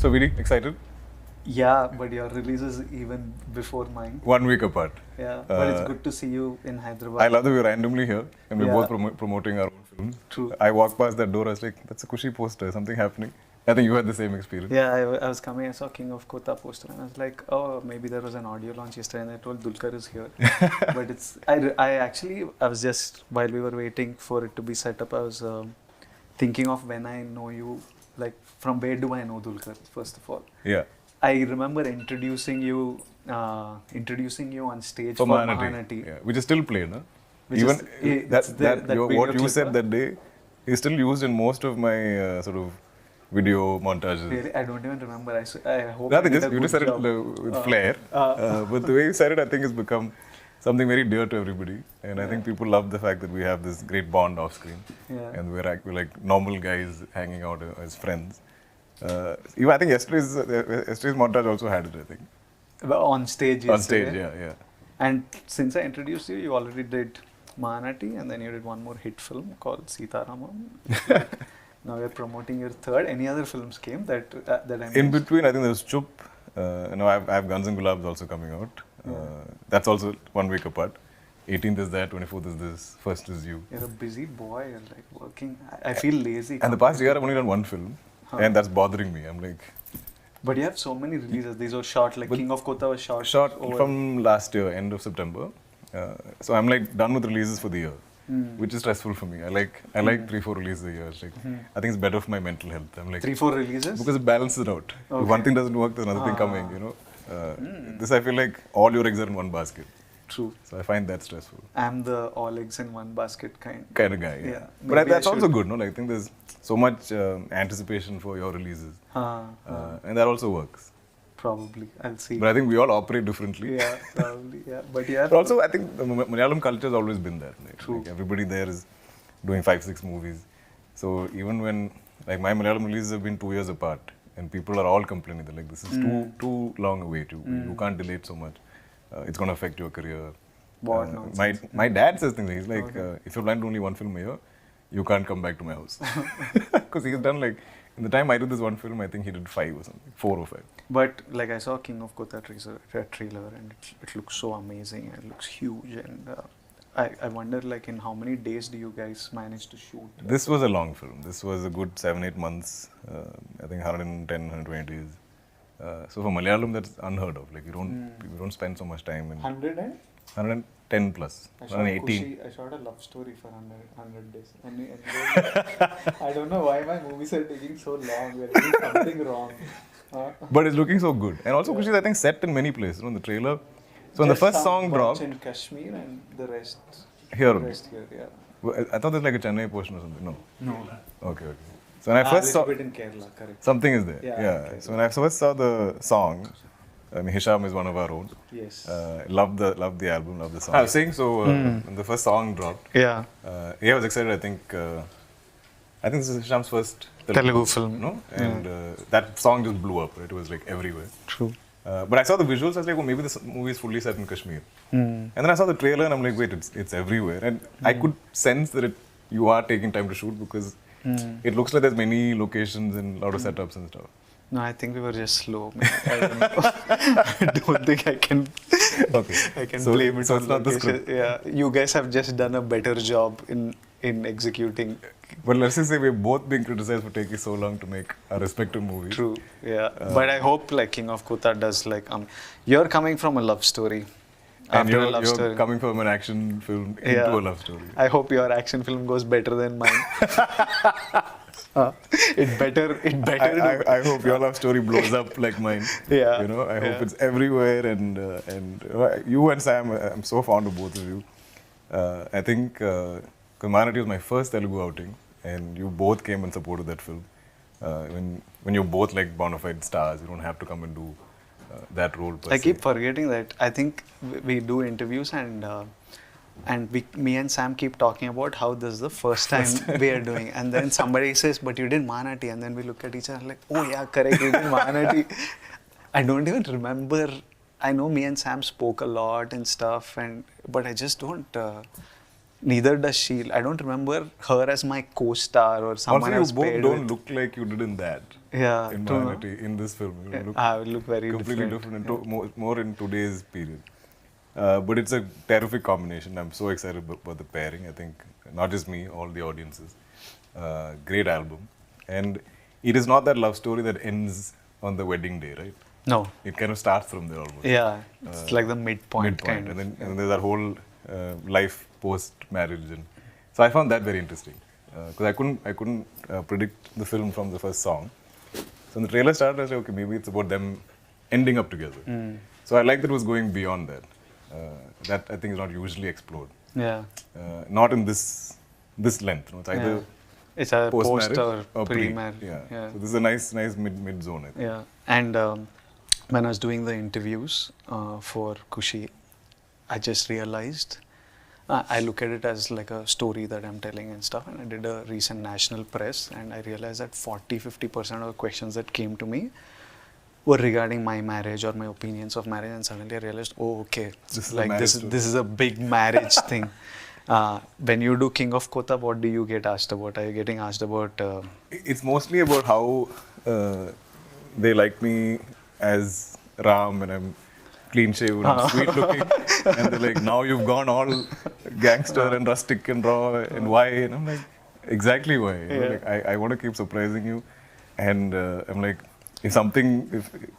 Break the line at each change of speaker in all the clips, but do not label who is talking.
So really excited?
Yeah, but your release is even before mine.
1 week apart.
Yeah, but it's good to see you in Hyderabad.
I love that we're randomly here and we're
Yeah.
both promoting our own film.
True.
I walked past that door, I was like, that's a Kushi poster, something happening. I think you had the same experience.
Yeah, I was coming, I saw King of Kotha poster and I was like, oh, maybe there was an audio launch yesterday and I told Dulquer is here. But I was just, while we were waiting for it to be set up, I was thinking of when I know you, like from where do I know Dulquer, first of all.
Yeah.
I remember introducing you on stage
For
for
Mahanati. Yeah. Which is still played, no?
Which
Even
is- that
what
video
you
clip,
said
huh?
that day is still used in most of my sort of video montages.
Really, I don't even remember. I hope
Nothing,
I did a
you just
good
said it
job.
with flair. But the way you said it, I think it's become something very dear to everybody. And I think people love the fact that we have this great bond off screen.
Yeah.
And we're like normal guys hanging out as friends. Even I think yesterday's montage also had it, I think.
But on stage
On
yesterday.
stage, yeah.
And since I introduced you, you already did Mahanati and then you did one more hit film called Sitaramam. Now you're promoting your third. Any other films came that I missed?
In between, I think there was Chup. I have Guns and Gulabs also coming out. That's also 1 week apart. 18th is that, 24th is this, 1st is you.
You're a busy boy. You're like working. I feel lazy.
And the past year, I've only done one film. And that's bothering me. I'm like...
But you have so many releases. These were short. Like King of Kotha was short.
Short from last year, end of September. So I'm like done with releases for the year, which is stressful for me. I like 3-4 releases a year. It's like, I think it's better for my mental health. I'm like
3-4 releases?
Because it balances it out.
Okay.
If one thing doesn't work, there's another thing coming, you know. This I feel like all your eggs are in one basket.
True.
So I find that stressful.
I'm the all eggs in one basket kind
of guy, yeah. But
Maybe
that's
I
also
should.
good, no? Like, I think there's so much anticipation for your releases. And that also works.
Probably. I'll see.
But I think we all operate differently.
Yeah, probably. Yeah. But yeah.
But also, I think the Malayalam culture has always been there. Right?
True.
Like everybody there is doing 5-6 movies. So even when, like my Malayalam releases have been 2 years apart, and people are all complaining, they're like, this is too long a wait. You can't delay it so much. It's going to affect your career.
What nonsense.
My dad says things. He's like, if you're planning to only one film a year, you can't come back to my house. Because he's done like, in the time I did this one film, I think he did 5 or something, 4 or 5.
But like I saw King of Kotha trailer and it looks so amazing and it looks huge and I wonder like in how many days do you guys manage to shoot?
This was a long film. This was a good 7-8 months. I think 110, 120 days. So for Malayalam, that's unheard of. Like we don't spend so much time in
100 and?
110 plus,
I shot
118.
I shot a love story for 100 days. I don't know why my movies are taking so long. We're doing something wrong.
But it's looking so good. And also Kushi is, I think, set in many places. You know, the trailer. So when the first song dropped...
in Kashmir and the rest
here.
Yeah.
Well, I thought there's like a Chennai portion or something. No.
No.
Okay. So when I first saw...
A little bit in Kerala, correct.
Something is there.
Yeah,
Yeah.
okay.
So when I first saw the song, I mean, Hisham is one of our own.
Yes.
Loved the album, loved the song. I was saying, so when the first song dropped,
Yeah.
I was excited. I think this is Hisham's first
Telugu film.
No? And that song just blew up. Right? It was like everywhere.
True.
But I saw the visuals. I was like, oh, maybe this movie is fully set in Kashmir. And then I saw the trailer, and I'm like, wait, it's everywhere. And I could sense that you are taking time to shoot because it looks like there's many locations and a lot of setups and stuff.
No, I think we were just slow. I don't know. I don't think I can.
Okay.
I can
So-
blame it
so
on
it's not the
location.
script.
Yeah, you guys have just done a better job in executing.
But let's just say we're both being criticized for taking so long to make our respective movies.
True. Yeah. But I hope like King of Kotha does like you're coming from a love story.
And
After a
you're
love story.
coming from an action film into
Yeah.
a love story.
I hope your action film goes better than mine. It better.
I hope your love story blows up like mine.
Yeah.
You know, I hope
Yeah.
it's everywhere and you and Sam, I'm so fond of both of you. I think Manastars was my first Telugu outing and you both came and supported that film. When you're both like bona fide stars, you don't have to come and do that role per
I
se.
keep forgetting that. I think we do interviews and me and Sam keep talking about how this is the first time we are doing. And then somebody says, but you did Mahanati. And then we look at each other like, oh yeah, correct, we did Mahanati. I don't even remember. I know me and Sam spoke a lot and stuff, but I just don't neither does she. I don't remember her as my co-star or someone
Also,
else
you both
paired
don't
with.
look like you did in that.
Yeah,
In
true, no?
Mahanati, in this film, you look
I will look very
completely
different.
different and more in today's period. But it's a terrific combination. I'm so excited about the pairing. I think not just me, all the audiences. Great album, and it is not that love story that ends on the wedding day, right?
No.
It kind of starts from there almost.
Yeah, it's like the midpoint kind
and
of.
then there's that whole life post marriage, and so I found that very interesting because I couldn't predict the film from the first song. So when the trailer started, I was like, okay, maybe it's about them ending up together. So I like that it was going beyond that. That I think is not usually explored.
Yeah.
Not in this length. You know, it's either
It's a post or
pre.
pre-marriage.
Yeah. So this is a nice mid zone, I think.
Yeah. And when I was doing the interviews for Kushi, I just realized I look at it as like a story that I'm telling and stuff. And I did a recent national press, and I realized that 40-50% of the questions that came to me were regarding my marriage or my opinions of marriage. And suddenly I realized, oh, okay, this is a big marriage thing. When you do King of Kotha, what do you get asked about? Are you getting asked about?
It's mostly about how they like me as Ram, and I'm clean shaven, I'm sweet looking, and they're like, now you've gone all gangster and rustic and raw, and why? And I'm like, exactly why. You know, like, I want to keep surprising you, and I'm like, if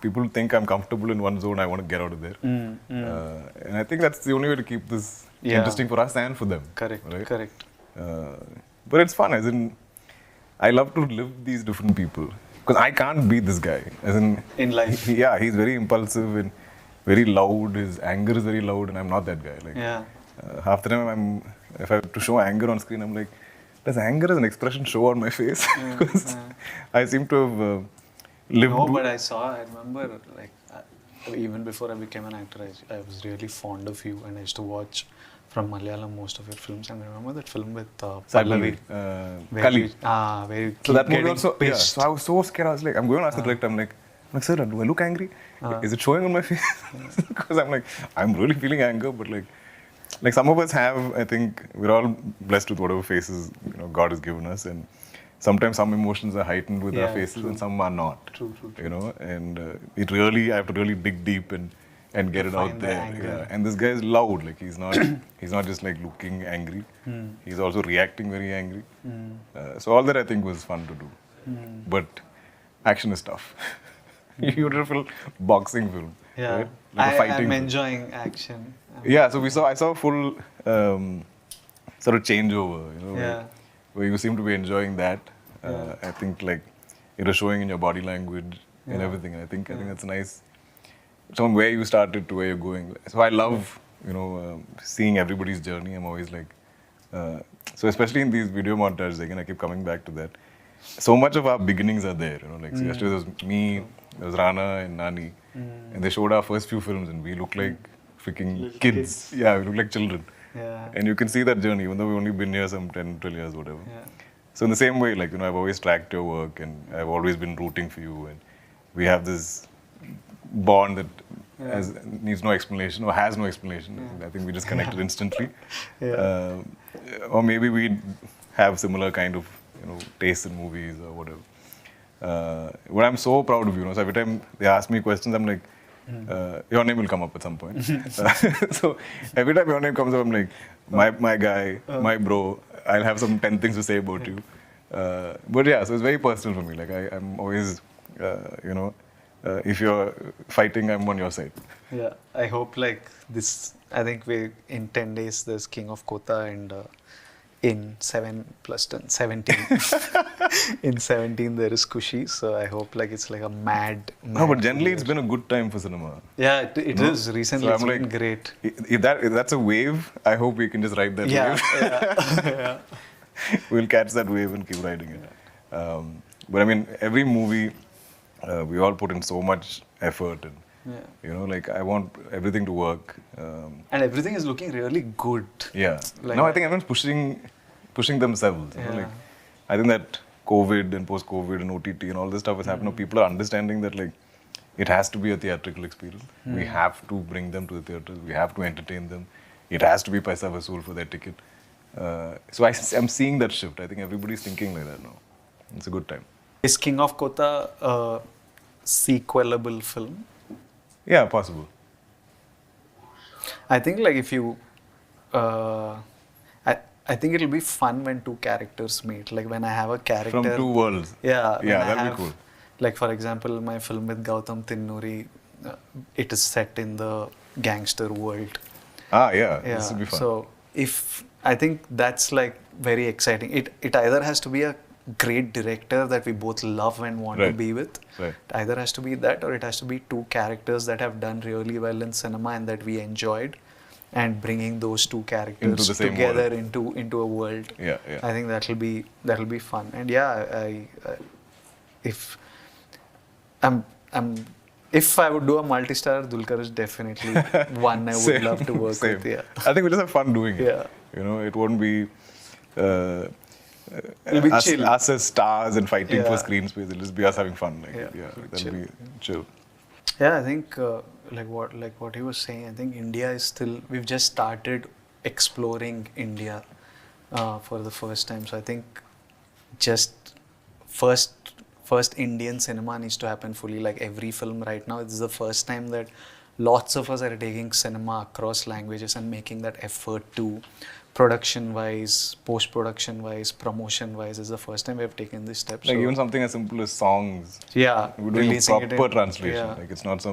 people think I'm comfortable in one zone, I want to get out of there. And I think that's the only way to keep this interesting for us and for them.
Correct.
Right?
Correct.
But it's fun, as in, I love to live these different people. Because I can't be this guy. As in
life.
He's very impulsive and very loud. His anger is very loud, and I'm not that guy. Like, half the time, if I have to show anger on screen, I'm like, does anger as an expression show on my face? Because I seem to have lived.
No, but I remember, like, even before I became an actor, I was really fond of you, and I used to watch from Malayalam most of your films. And I remember that film with Pallavi.
Kali.
Where you
So that movie also,
pissed.
so I was so scared. I was like, I'm going to ask the director, I'm like, sir, do I look angry? Is it showing on my face? Because I'm like, I'm really feeling anger, but like some of us have, I think, we're all blessed with whatever faces, God has given us, and sometimes some emotions are heightened with our faces, and some are not.
True.
And I have to really dig deep and get it out there. Yeah. And this guy is loud. Like, he's not just like looking angry. He's also reacting very angry. So all that I think was fun to do. But action is tough. Beautiful boxing film.
Yeah.
Right? Like a fighting
I'm
film.
enjoying action.
Yeah. So I saw a full sort of changeover. Where you seem to be enjoying that. I think like it was showing in your body language and everything. And I think that's nice. From where you started to where you're going. So I love, seeing everybody's journey. I'm always like, so especially in these video montages, again, I keep coming back to that. So much of our beginnings are there, Like, so yesterday there was me, there was Rana and Nani, and they showed our first few films, and we look like freaking kids. Yeah, we look like children.
Yeah.
And you can see that journey, even though we've only been here some 10, 12 years, whatever.
Yeah.
So in the same way, like, I've always tracked your work, and I've always been rooting for you, and we have this bond that needs no explanation or has no explanation. I think we just connected instantly. Or maybe we have similar kind of taste in movies or whatever. But I'm so proud of you. So every time they ask me questions, I'm like, your name will come up at some point. So every time your name comes up, I'm like, my guy, my bro. I'll have some 10 things to say about you. But yeah, so it's very personal for me. Like, I'm always, if you're fighting, I'm on your side.
Yeah, I hope like this. I think in 10 days there's King of Kotha, and in 7 plus 10, 17. In 17 there is Kushi. So I hope like it's like a mad.
No, but generally it's been a good time for cinema.
Yeah, it is. Recently
so
it's been great.
If that's a wave, I hope we can just ride that wave.
Yeah.
We'll catch that wave and keep riding it. But I mean, every movie, we all put in so much effort, and like, I want everything to work.
And everything is looking really good.
Yeah. Like, now I think everyone's pushing themselves. Like, I think that COVID and post-COVID and OTT and all this stuff has happened. People are understanding that like it has to be a theatrical experience. We have to bring them to the theaters. We have to entertain them. It has to be paisa vasool for their ticket. So I'm seeing that shift. I think everybody's thinking like that now. It's a good time.
Is King of Kotha a sequelable film?
Yeah, possible.
I think like if you, uh, I think it'll be fun when two characters meet. Like when I have a character
From two worlds.
Yeah, when
Yeah,
I
that'd
have,
be cool.
like for example, my film with Gautam Tinnuri, it is set in the gangster world.
Ah, yeah.
Yeah,
This would be fun.
so if I think that's like very exciting. It either has to be a great director that we both love and want to
Right.
be with.
Right.
It either has to be that, or it has to be two characters that have done really well in cinema and that we enjoyed, and bringing those two characters
Into the same
together
world.
into a world.
Yeah, yeah.
I think that'll be fun. And yeah, I if I'm if I would do a multi-star, Dulquer is definitely one I would
Same,
love to work
same.
with. Yeah.
I think we just have fun doing it.
Yeah.
You know, it won't be
It'll be chill.
us as stars and fighting for
Yeah.
screen space. It'll just be us having fun. Like,
Yeah,
that'll
chill.
be chill.
Yeah, I think like what he was saying. I think India is still. We've just started exploring India for the first time. So I think just first Indian cinema needs to happen fully. Like every film right now, it's the first time that lots of us are taking cinema across languages and making that effort to production wise, post production wise, promotion wise. Is the first time we have taken this step.
Like
So,
even something as simple as songs.
yeah,
We're doing a
releasing it
proper
in-
translation.
yeah.
Like it's not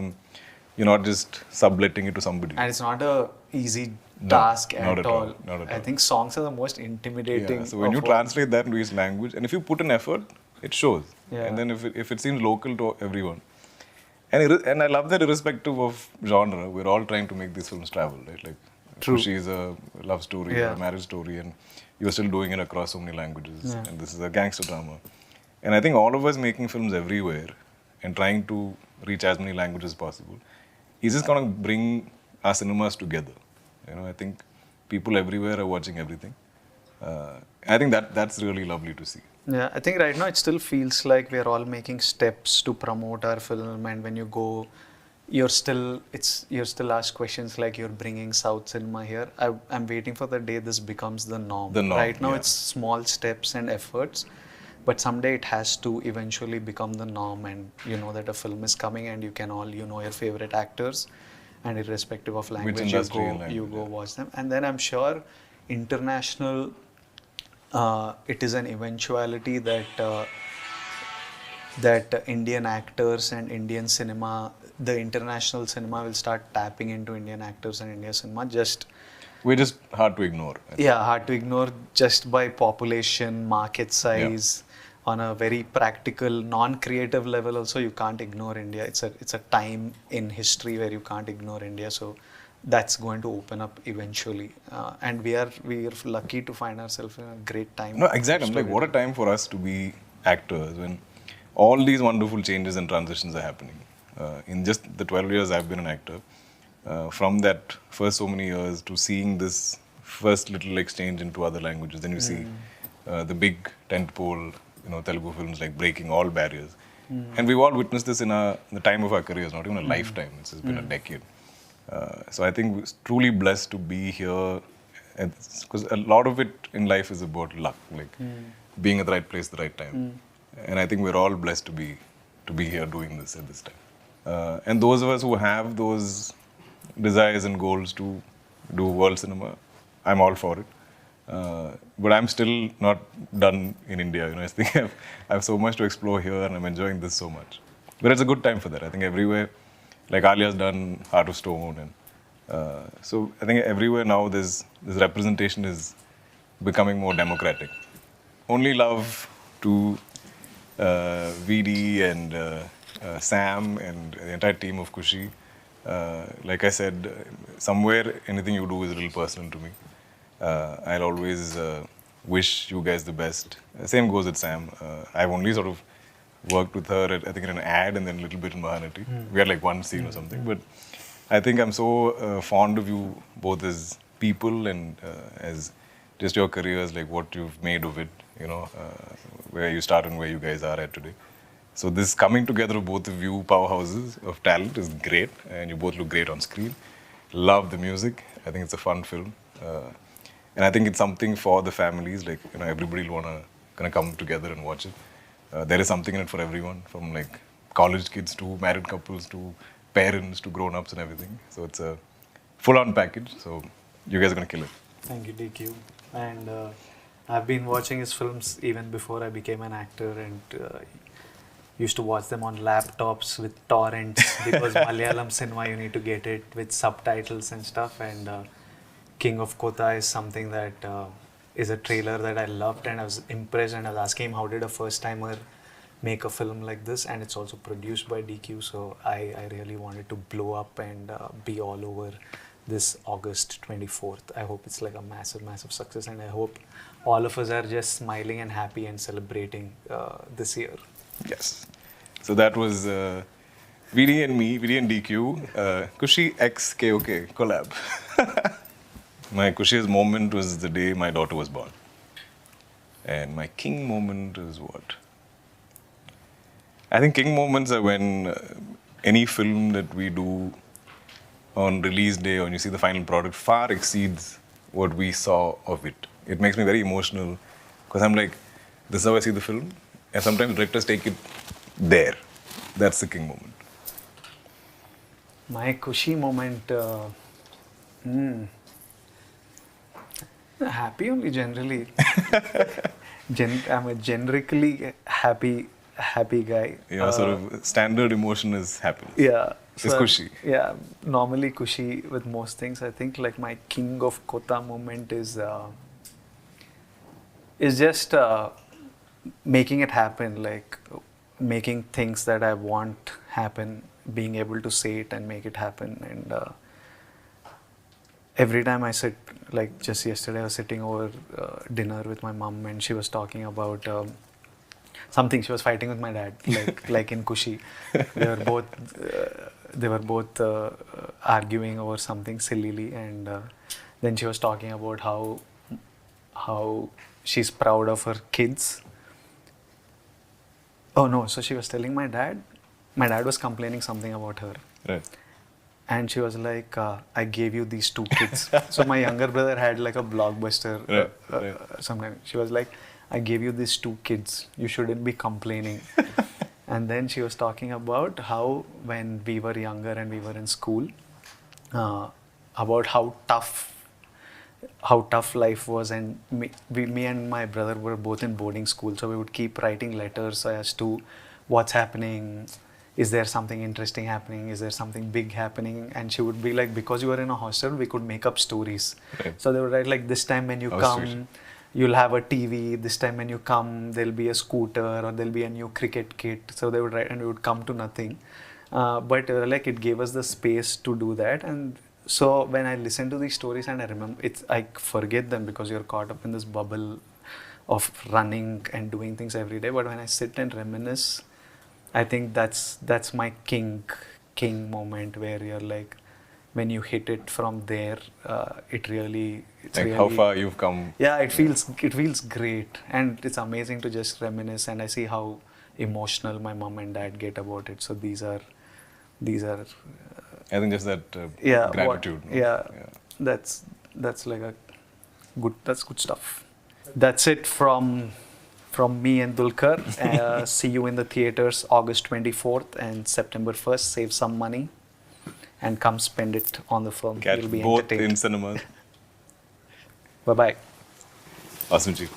you're not just subletting it to somebody.
And it's not a easy
No,
task
not
at
at all,
all.
not at
I
all.
think songs are the most intimidating.
Yeah, so when you
of all.
translate that into each language, and if you put an effort, it shows.
Yeah.
And then if it seems local to everyone, and I love that irrespective of genre, we're all trying to make these films travel, right? Like
True.
Kushi is a love story,
Yeah.
a marriage story, and you're still doing it across so many languages.
Yeah.
And this is a gangster drama. And I think all of us making films everywhere and trying to reach as many languages as possible is just going to bring our cinemas together. You know, I think people everywhere are watching everything. I think that's really lovely to see.
Yeah, I think right now it still feels like we're all making steps to promote our film, and when you go, you're still asked questions like you're bringing South cinema here. I'm waiting for the day this becomes the norm.
The norm,
Right now
yeah.
it's small steps and efforts, but someday it has to eventually become the norm, and you know that a film is coming and you can all your favorite actors, and irrespective of language
industry and language,
you go
yeah.
watch them, and then I'm sure international. It is an eventuality that that Indian actors and Indian cinema, the international cinema will start tapping into Indian actors and Indian cinema.
We're just hard to ignore. I think.
Yeah, hard to ignore just by population, market size. On a very practical, non-creative level, also you can't ignore India. It's a time in history where you can't ignore India. So that's going to open up eventually, and we're lucky to find ourselves in a great time.
No, exactly. I'm like, what a time for us to be actors when all these wonderful changes and transitions are happening. In just the 12 years I've been an actor, from that first so many years to seeing this first little exchange into other languages, then you see the big tentpole, Telugu films like breaking all barriers. And we've all witnessed this in the time of our careers, not even a lifetime. It's been a decade. So I think we're truly blessed to be here, because a lot of it in life is about luck, like being at the right place at the right time. And I think we're all blessed to be here doing this at this time. And those of us who have those desires and goals to do world cinema, I'm all for it. But I'm still not done in India. I think I have so much to explore here, and I'm enjoying this so much. But it's a good time for that. I think everywhere. Like Alia's done Heart of Stone, and so I think everywhere now this representation is becoming more democratic. Only love to VD and Sam and the entire team of Kushi. Like I said, somewhere anything you do is a little personal to me. I'll always wish you guys the best. Same goes with Sam. I've only sort of worked with her, I think in an ad and then a little bit in Mahanati. We had like one scene or something. But I think I'm so fond of you both as people and as just your careers, like what you've made of it, where you start and where you guys are at today. So this coming together of both of you powerhouses of talent is great, and you both look great on screen. Love the music. I think it's a fun film. and I think it's something for the families. Like, you know, everybody will wanna kind of come together and watch it. There is something in it for everyone, from like college kids to married couples to parents to grown-ups and everything. So it's a full-on package. So you guys are gonna kill it.
Thank you, DQ. And I've been watching his films even before I became an actor, and used to watch them on laptops with torrents because Malayalam cinema, you need to get it with subtitles and stuff. And King of Kotha is something that is a trailer that I loved, and I was impressed, and I was asking him how did a first timer make a film like this, and it's also produced by DQ, so I really wanted to blow up and be all over this August 24th. I hope it's like a massive success, and I hope all of us are just smiling and happy and celebrating this year.
Yes. So that was VD and me, VD and DQ, Kushi X KOK collab. My Kushi's moment was the day my daughter was born. And my king moment is what? I think king moments are when any film that we do on release day, or when you see the final product, far exceeds what we saw of it. It makes me very emotional because I'm like, this is how I see the film. And sometimes directors take it there. That's the king moment.
My Kushi moment, happy only generally. I'm a generically happy guy.
Your sort of standard emotion is happiness.
Yeah.
It's Kushi.
Yeah, normally Kushi with most things. I think like my King of Kotha moment is just making it happen, like making things that I want happen, being able to say it and make it happen. And every time I sit, like just yesterday I was sitting over dinner with my mom, and she was talking about something. She was fighting with my dad, like in Kushi. They were both arguing over something sillily, and then she was talking about how she's proud of her kids. Oh no, so she was telling my dad was complaining something about her.
Right.
And she was like, I gave you these 2 kids. So my younger brother had like a blockbuster.
Right.
Sometime. She was like, I gave you these 2 kids. You shouldn't be complaining. And then she was talking about how when we were younger and we were in school, about how tough life was, and me and my brother were both in boarding school, so we would keep writing letters as to what's happening, is there something interesting happening, is there something big happening, and she would be like, because you were in a hostel, we could make up stories. Okay. So they would write like, this time when you come, you'll have a TV, this time when you come, there'll be a scooter, or there'll be a new cricket kit. So they would write, and we would come to nothing. But like it gave us the space to do that. And so when I listen to these stories and I remember, I forget them because you're caught up in this bubble of running and doing things every day. But when I sit and reminisce, I think that's my king moment, where you're like, when you hit it from there, it's really
how far you've come.
Yeah, it feels great, and it's amazing to just reminisce. And I see how emotional my mom and dad get about it. So these are.
I think just that gratitude.
That's like that's good stuff. That's it from me and Dulquer. See you in the theaters August 24th and September 1st. Save some money and come spend it on the film.
Catch
You'll be
both
entertained.
in cinemas.
Bye-bye.
Awesome, Ji.